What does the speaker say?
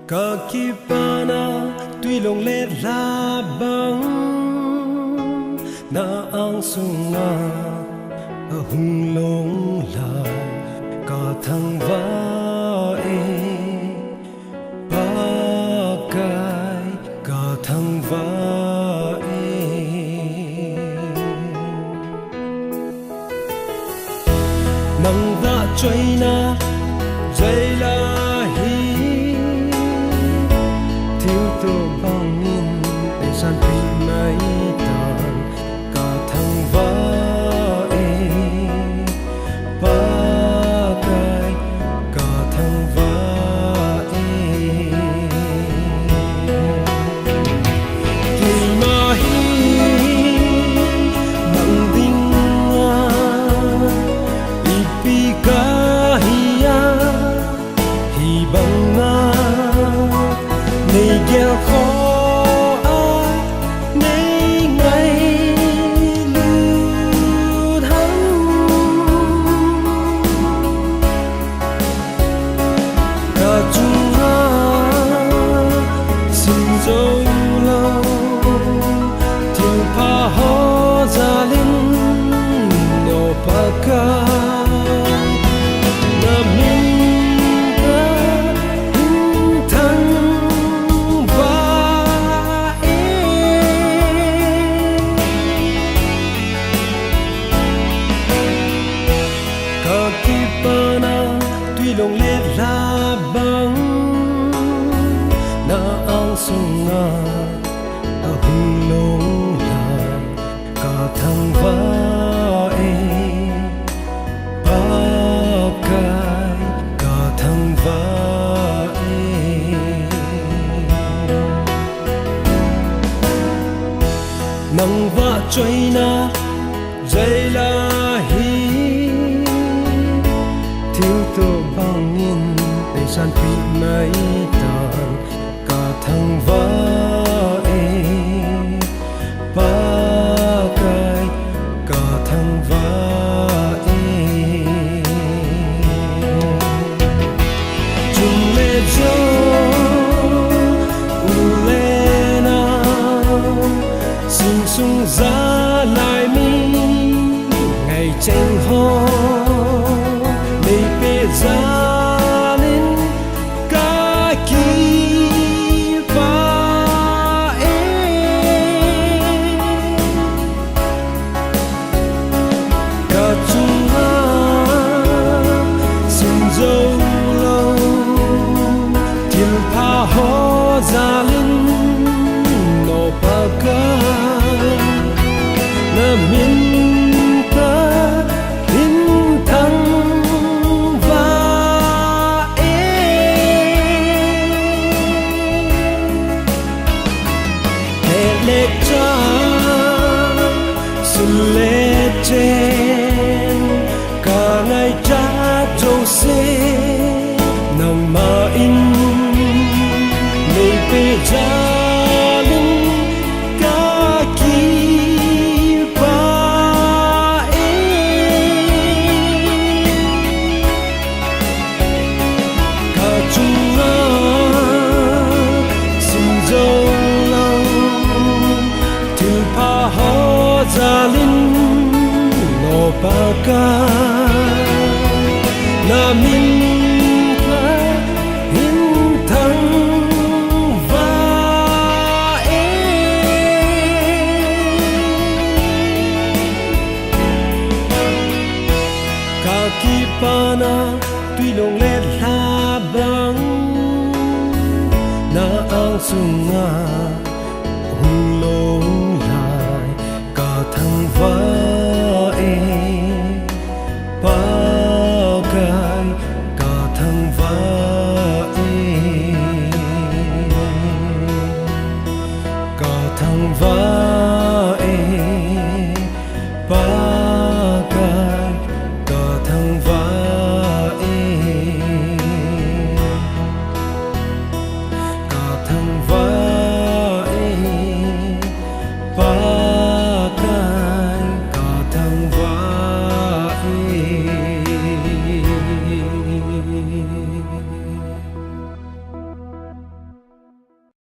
Ka kipana tuy long le la bang na ang sunga hung long la ka thang va e pa kai ka thang va e nang va choi na dây la to bang in để san phi mai tan cả thăng va e ba cái cả thăng va e tuy mà hi nang ding a ipi ka hiya hi bang na ngày gheo khó ai nay ngày lưu thắng cả chúng ta xin dấu lâu thiếu pha ho gia linh nô pa ca long le la bang na ang sunga hung long la ka thang va e pa kai ka thang va e nang va choi na dây la hi thiếu tô bang in để san phi mai tan cả thăng va e pa kai cả thăng va e chung le jo u le na sung sung za lai mi ngày tranh ho gia linh ca kỳ ba e cả chúng ta xin dấu lâu thiên pha ho gia linh nô pa ca na min lệ trên cả ngày cha dâu xe nằm mà in ngày về gia linh ca kỳ ba e cả chúng ta xin dấu lâu thiếu pha ho gia linh nô pa ca na min ka hin thăng va e ka ki pana tuy long le la bang na ang sunga hung long lai ka thăng va pa kai ka thăng va